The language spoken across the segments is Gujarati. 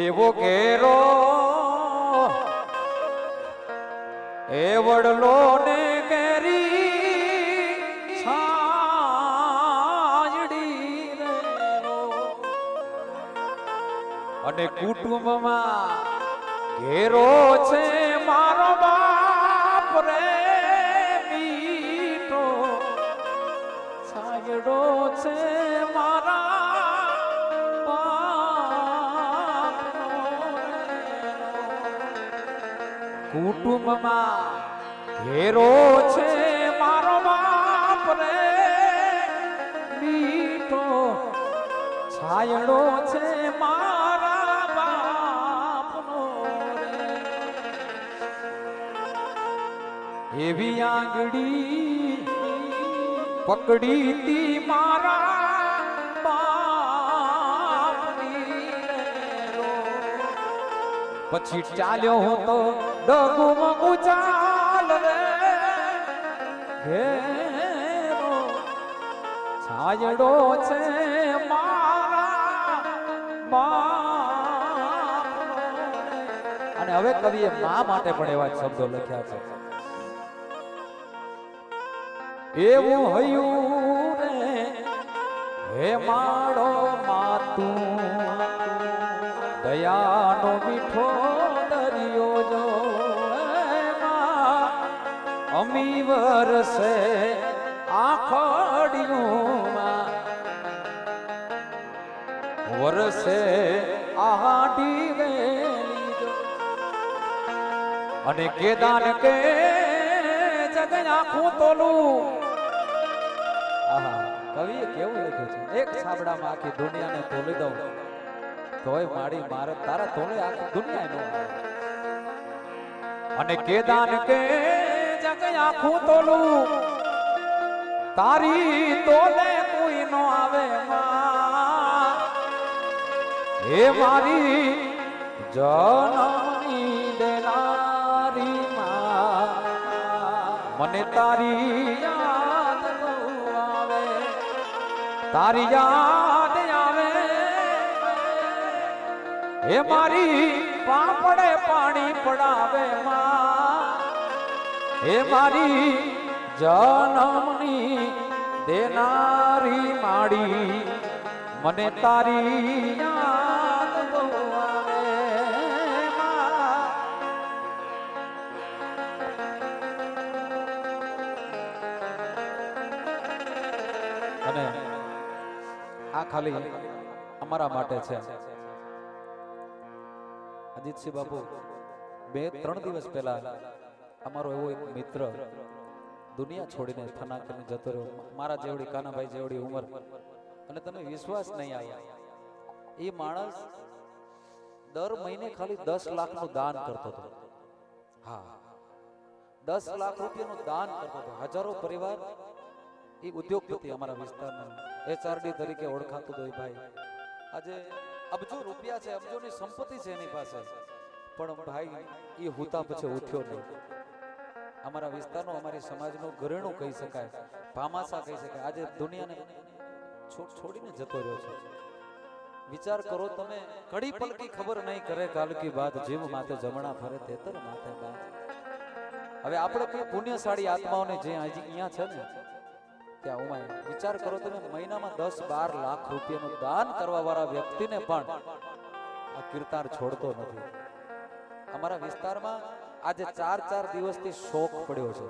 એવો ઘેરો એ વડલો ને કેરી છાંયડી રેલો અને કુટુંબમાં ઘેરો છે મારો બાપ રે મીઠો છાંયડો છે કુટુંબમાં ઘેરો છે મારો બાપ રે મીઠો છાયડો છે મારા બાપનો રે એવી આંગળી પકડી તી મારા બાપની રે પછી ચાલ્યો હું તો ડગુમ ગુચાલ રે ઘેરો છાયડો છે મારા બાપનો અને હવે કવિએ મા માટે પણ એવા શબ્દો લખ્યા છે એવું હયું રે હે માડો માતું દયાનો મીઠો દરિયો જો અમી વરસે આખડિયુંમાં વરસે આડી વેલી જો અને કેદાન કે જગ આખું તોલું આહા કવિએ કેવું લખ્યું છે એક સાબડામાં આખી દુનિયાને તોલી દઉં તોય માડી મારે તારા તોલે આખી દુનિયા નો અને કેદાન કે જગ આખું તોલું તારી તોલે કોઈ નો આવે માં હે મારી જનમની દેનારી માં મને તારી યાદ આવે તારી યાદ આવે હે મારી પાપડે પાણી પડાવે માં હે મારી જનમની દેનારી માડી મને તારી યાદ બહુ આવે અને આ ખાલી અમારા માટે છે અજીતસિંહ બાપુ 2-3 દિવસ પહેલા અમારો એવો એક મિત્ર દુનિયા છોડીને ફના કરીને જતો રહ્યો મારા જેવડી કાનાભાઈ જેવડી ઉંમર અને તમે વિશ્વાસ નહીં આવ્યા એ માણસ દર મહિને ખાલી 10 લાખનું દાન કરતો હતો હા 10 લાખ રૂપિયાનું દાન કરતો હતો હજારો પરિવાર એ ઉદ્યોગપતિ અમારા વિસ્તારમાં HRD તરીકે ઓળખાતો હતો એ ભાઈ આજે અબજો રૂપિયા છે અબજોની સંપત્તિ છે એની પાસે પણ ભાઈ એ હુતા પછી ઉઠ્યો નહીં અમારા વિસ્તારનો અમારી સમાજનો ઘરેણું કહી શકાય ભામાસા કહી શકાય આજે દુનિયાને છોડીને જતો રહ્યો છે વિચાર કરો તમે કડી પલકી ખબર નહીં કરે કાલ કી બાત જીવ માથે જમણા ફરે તેતર માથે બાત હવે આપણે કોઈ પુણ્યશાળી આત્માઓને જે અહીંયા છે ને ત્યાં ઉમાય વિચાર કરો તમે મહિનામાં 10-12 લાખ રૂપિયાનું દાન કરવા વાળા વ્યક્તિને પણ આ કીર્તાર છોડતો નથી અમારા વિસ્તારમાં આજે 4 દિવસથી શોક પડ્યો છે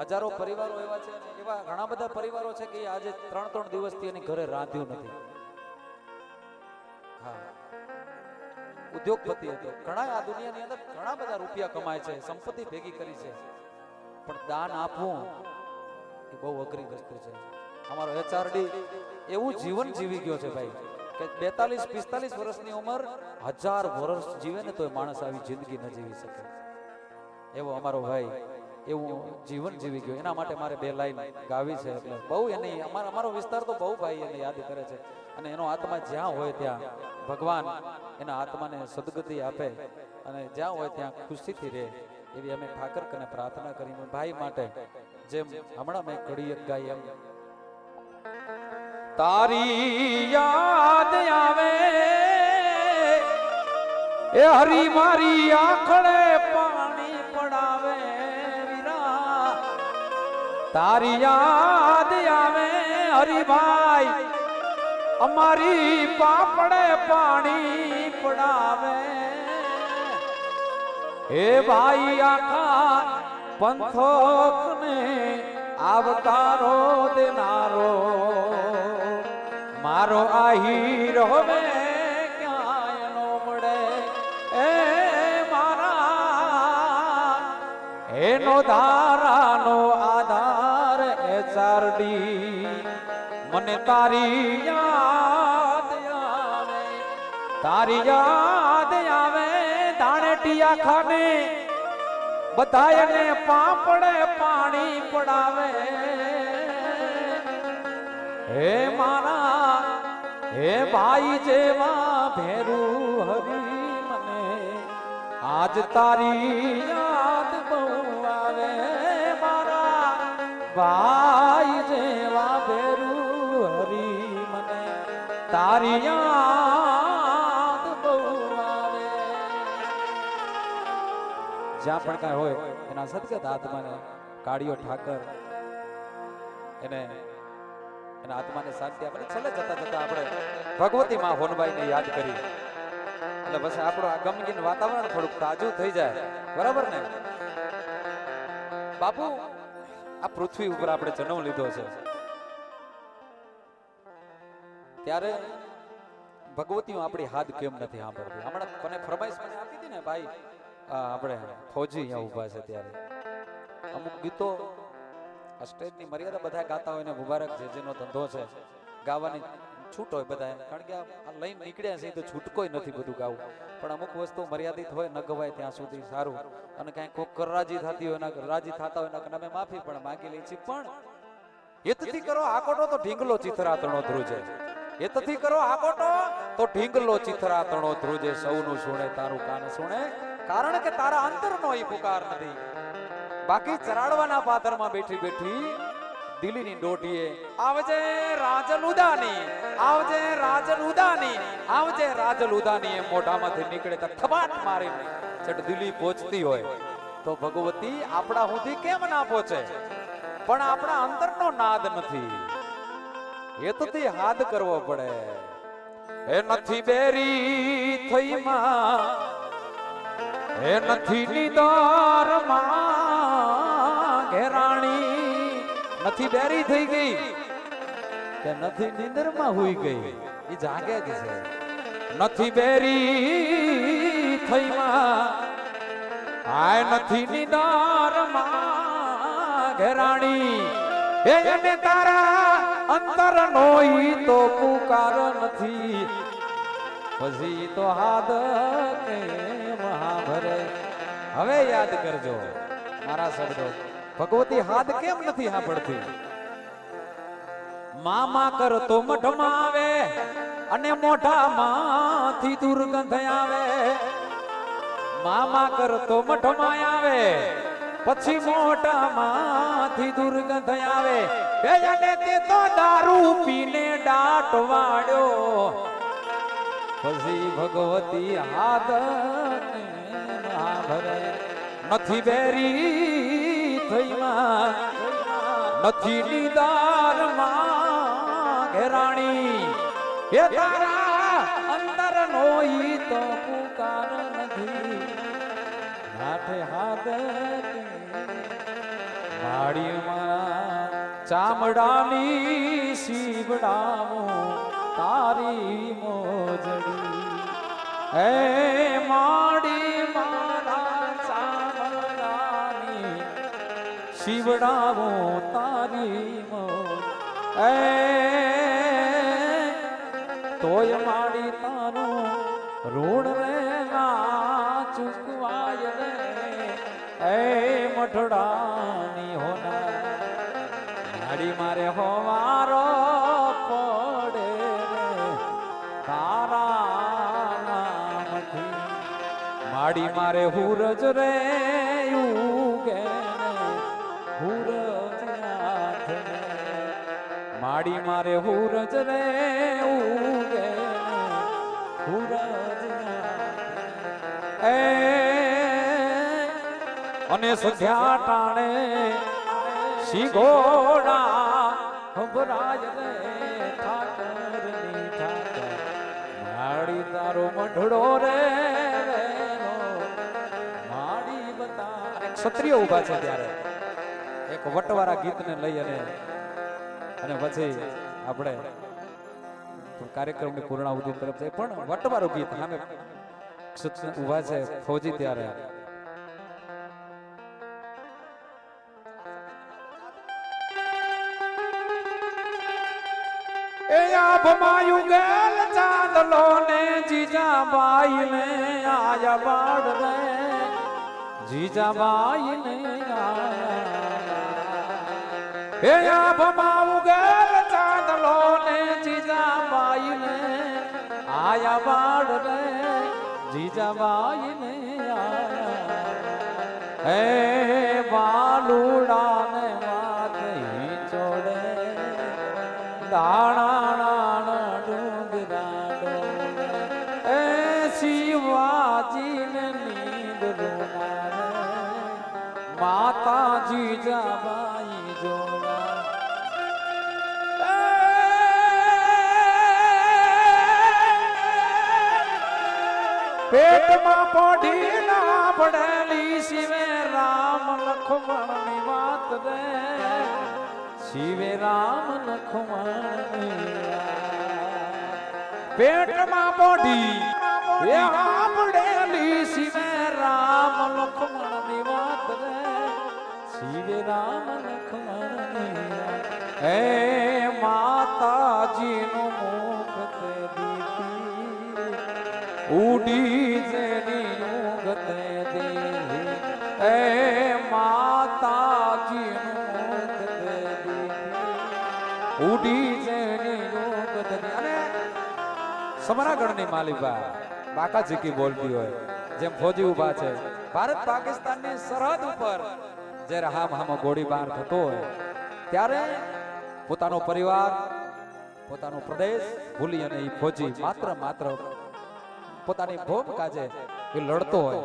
હજારો પરિવારો એવા છે એવા ઘણા બધા પરિવારો છે કે આજે 3 દિવસથી એની ઘરે રાંધ્યું નથી હા ઉદ્યોગપતિ હતો ઘણા આ દુનિયાની અંદર ઘણા બધા રૂપિયા કમાય છે સંપત્તિ ભેગી કરી છે પણ દાન આપવું એ બહુ અઘરી વસ્તુ છે અમારો HRD એવું જીવન જીવી ગયો છે ભાઈ કે 42-45 વર્ષની ઉંમર 1000 વર્ષ જીવે ને તો માણસ આવી જિંદગી ન જીવી શકે એવો અમારો ભાઈ એવું જીવન જીવી ગયો એના માટે મારે 2 લાઈન ગાવી છે એટલે બહુ એની અમારો વિસ્તાર તો બહુ ભાઈ એને યાદ કરે છે અને એનો આત્મા જ્યાં હોય ત્યાં ભગવાન એના આત્માને સદગતિ આપે અને જ્યાં હોય ત્યાં ખુશીથી રહે એવી અમે ઠાકર કને પ્રાર્થના કરીને ભાઈ માટે જેમ હમણાં મેં કડી ગાઈ એમ તારી યાદ આવે એ હરી મારી આંખડે પાણી પડાવે વીરા તારી યાદ આવે હરિભાઈ અમારી પાપડે પાણી પડાવે હે ભાઈ આખા પંથોકને આવકારો દેનારો મારો આહીર હવે ક્યાંય નો મળે એ મારા એનો ધારાનો આધાર એ ચારડી મને તારી યાદ આવે તારી યાદ આવે દાણેટિયા ખાને બધાયને પાપડે પાણી પડાવે હે મારા હે ભાઈ જેવા ભેરું હરી મને આજ તારી યાદ બહુ આવે મારા ભાઈ જેવા ભેરું હરી મને તારી યાદ બહુ આવે જ્યાં પણ કાંઈ હોય એના સદગત આત્માને કાળિયો ઠાકર એને એના આત્માને શાંતિ આપણે છેલ્લે જતા જતા આપણે ભગવતી માં હોનબાઈને યાદ કરી એટલે બસ આપણું આ ગમગીન વાતાવરણ થોડુંક તાજું થઈ જાય બરાબર ને બાપુ આ પૃથ્વી ઉપર આપણે જન્મ લીધો છે ત્યારે ભગવતીઓ આપણી હાથ કેમ નથી સાંભળતી હમણાં મને ફરમાઈશ મને આપી હતી ને ભાઈ આપણે ફૌજી અહીંયા ઊભા છે ત્યારે અમુક ગીતો આ સ્ટેજની મર્યાદા બધા ગાતા હોય ને મુબારક છે જેનો ધંધો છે ગાવાની છૂટ હોય બધા કારણ કે આ લઈને નીકળ્યા છે તો છૂટકોય નથી બધું ગાવું પણ અમુક વસ્તુ મર્યાદિત હોય ન ગવાય ત્યાં સુધી સારું અને કાંઈ કોક રાજી થતી હોય ના રાજી થતા હોય ના અમે માફી પણ માગી લઈ છીએ પણ હિતથી કરો આકોટો તો ઢીંગલો ચિથરાતણો ધ્રુજે હિતથી કરો આકોટો તો ઢીંગલો ચિથરાતણો ધ્રુજે સૌનું સુણે તારું કાન સુણે કારણ કે તારા અંતરનો એ પુકાર નથી બાકી ચરાડવાના પાદરમાં બેઠી બેઠી દિલ્હીની ડોઢીએ આવજે રાજલ ઉદાની આવજે રાજલ ઉદાની આવજે રાજલ ઉદાની એ મોઢામાંથી નીકળે તો થબાટ મારીને છેટ દિલ્હી પહોંચતી હોય તો ભગવતી આપણા સુધી કેમ ના પહોંચે પણ આપણા અંતરનો નાદ નથી હેતથી હાથ કરવો પડે એ નથી બેરી થઈ માં એ નથી નિદાર માં ઘેરાણી નથી બેરી થઈ ગઈ કે નથી નીંદર માં હુઈ ગઈ એ જાગે જ છે નથી બેરી થઈ માં આય નથી નિદાર માં ઘેરાણી એને તારા અંતર નો ઈ તો પુકાર નથી પછી તો હાથ કે મહાભરે હવે યાદ કરજો મારા શબ્દો ભગવતી હાથ કેમ નથી સાંભળતી મામા કર તો મઠમાં આવે અને મોઢામાંથી દુર્ગંધ આવે મામા કર તો મઠમાં આવે પછી મોઢામાંથી દુર્ગંધ આવે અને તે તો દારૂ પીને દાટ વાળ્યો પછી ભગવતી હાથ ભરે નથી બેરી થઈ માં નથી નિદાર માં ઘેરાણી એ તારા અંતર નો ઈ તો પુકાર નથી નાઠે હાથ વાડીમાં ચામડાની સીવડાવો તારી મોજડી હે માડી મારા ચામડાની શિવડાવો તારી મોજ હે તોય માડી તારું ઋણ રે ના ચૂકવાય રે હે મઠડાની હોના માડી મારે હોવારો પડે માડી મારે હુરજ રે ઉગે હુરજ માડી મારે હુરજ રે ઉગે હુરજ હે અને સંધ્યા ટાણે શિગોડા હંભરાય રે ઠાકરની ઠાકર માડી તારો મઢડો રે માડી બતા. ક્ષત્રિય ઊભા છે ત્યારે એક વટવાળા ગીતને લઈ અને પછી આપણે કાર્યક્રમની પૂર્ણાહુતિ તરફ જાય. પણ વટવાળું ગીત સામે ઊભા છે ફૌજી ત્યારે એ આભમાયું ગેલ ચાંદલો ને જીજાબાઈ ને આયા બાડ રે જીજાબાઈ ને આયા એ આભમાયું ગેલ ચાંદલો ને જીજાબાઈ ને આયા બાડ રે જીજાબાઈ ને આયા હે બાલુડા ને માથે ચોડે દાણા ડુંગરા એ શિવાજી ને નીંદ માતાજી જબાઈ જોડા પેટમાં પોઢી ના પડેલી શિવે રામ લખમણ ની વાત રે શિવે રામ લખમણ પેટમાં પોઢી એ આપડેલી શિવે રામ લખમણ ની વાત રે શિવે રામ લખમણ હે માતાજી નું મુખ તે દીધી ઉડી જેની યુગ તે દીધી હે માતાજી નું ઉડી જેની યોગ ધની. અને સમરાગઢની માલિકા બાકા ઝીકી બોલતી હોય જેમ ફૌજી ઊભા છે ભારત પાકિસ્તાનની સરહદ ઉપર જ્યારે હામ ગોળીબાર થતો હોય ત્યારે પોતાનો પરિવાર પોતાનો પ્રદેશ ભૂલી અને એ ફૌજી માત્ર પોતાની ભોમ કાજે એ લડતો હોય.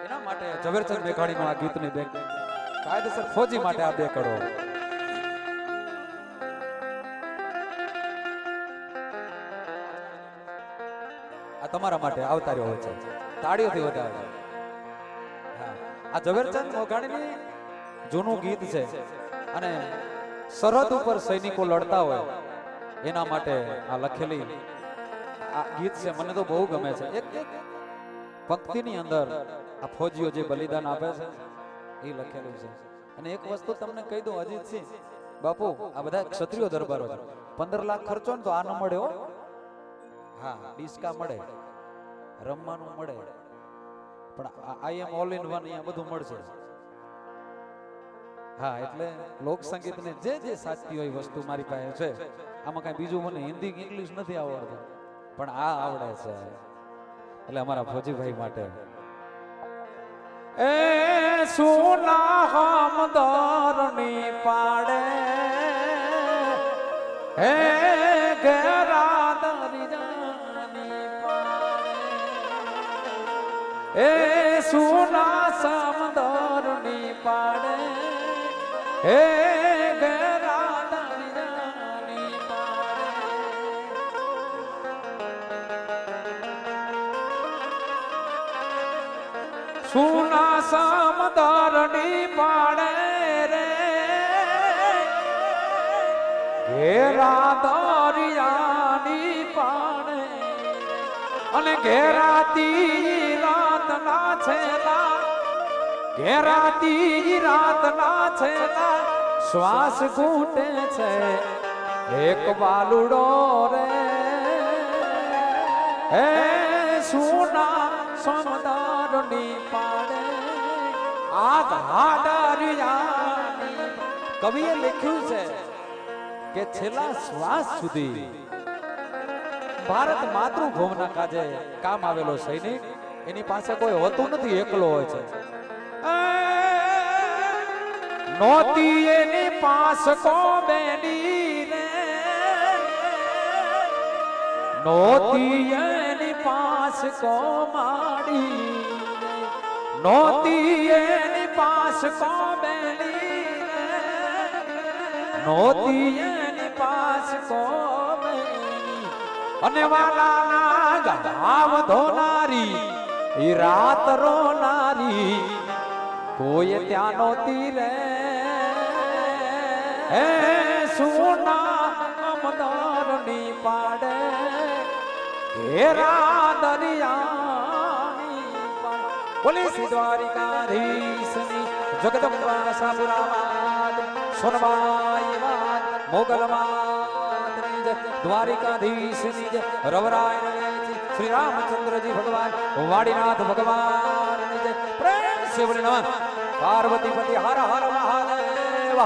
એના માટે ઝવેરચંદ મેઘાણીનું આ ગીતની બે કાયદેસર ફૌજી માટે આ બે કડો તમારા માટે આવતાર્યો હોય છે. તાળીઓથી વધારે. આ ઝવેરચંદ મેઘાણીની જૂનું ગીત છે અને સરહદ ઉપર સૈનિકો લડતા હોય એના માટે આ લખેલી આ ગીત છે. મને તો બહુ ગમે છે. એક પંક્તિની અંદર આ ફૌજીઓ જે બલિદાન આપે છે એ લખેલું છે. અને એક વસ્તુ તમને કહી દઉં અજીતસિંહ બાપુ, આ બધા ક્ષત્રિયો દરબારો છે. 15 લાખ ખર્ચો ને તો આ ન મળે હો. હા, ડિસ્કા મળે, રમવાનું મળે, પણ આઈ એમ ઓલ ઇન વન અહીંયા બધું મળશે. હા, એટલે લોક સંગીત ને જે સાચી હોય વસ્તુ મારી પાસે છે. આમાં કઈ બીજું મને હિન્દી ઇંગ્લિશ નથી આવડતું, પણ આ આવડે છે. એટલે અમારા ફૌજીભાઈ માટે એ સોના હમદરની પાડે હે ઘેરા દરિયાની પાડે એ સોના સમદરની પાડે હે ઘેરા દરિયાની પાડે સોના સમદરની પાડે રે ઘેરા દરિયાની પાડે અને ઘેરાતી રાત ના છેલા ઘેરાતી રાત ના છેલા શ્વાસ ઘૂંટે છે એક બાલુડો રે હે સોના સમદરની પાડે આ દરિયાની. કવિએ લખ્યું છે કે છેલ્લા શ્વાસ સુધી ભારત માતૃભૂમિના કાજે કામ આવેલો સૈનિક એની પાસે કોઈ હોતું નથી, એકલો હોય છે. નોતી એની પાસ કો બેની રે નોતી એની પાસ કો માડી નોતી એની પાસ કોમેલી નોતી એની પાસ કોમેલી અને વાલાના ગામ ધોનારી ઈ રાત રોનારી કોઈ ત્યાં નોતી રે હે સોના અમદારની પાડે ઘેરા દરિયાની પાડે બોલી શ્રી દ્વારિકાધીશની જગદંબા સાસુરામાત સોનબાઈ વાત મોગલમાતની જય દ્વારિકાધીશની જય રવરાય શ્રી રામચંદ્રજી ભગવાન વાડીનાથ ભગવાન જય પ્રેમ से बोले नमः पार्वती पति हर हर महादेव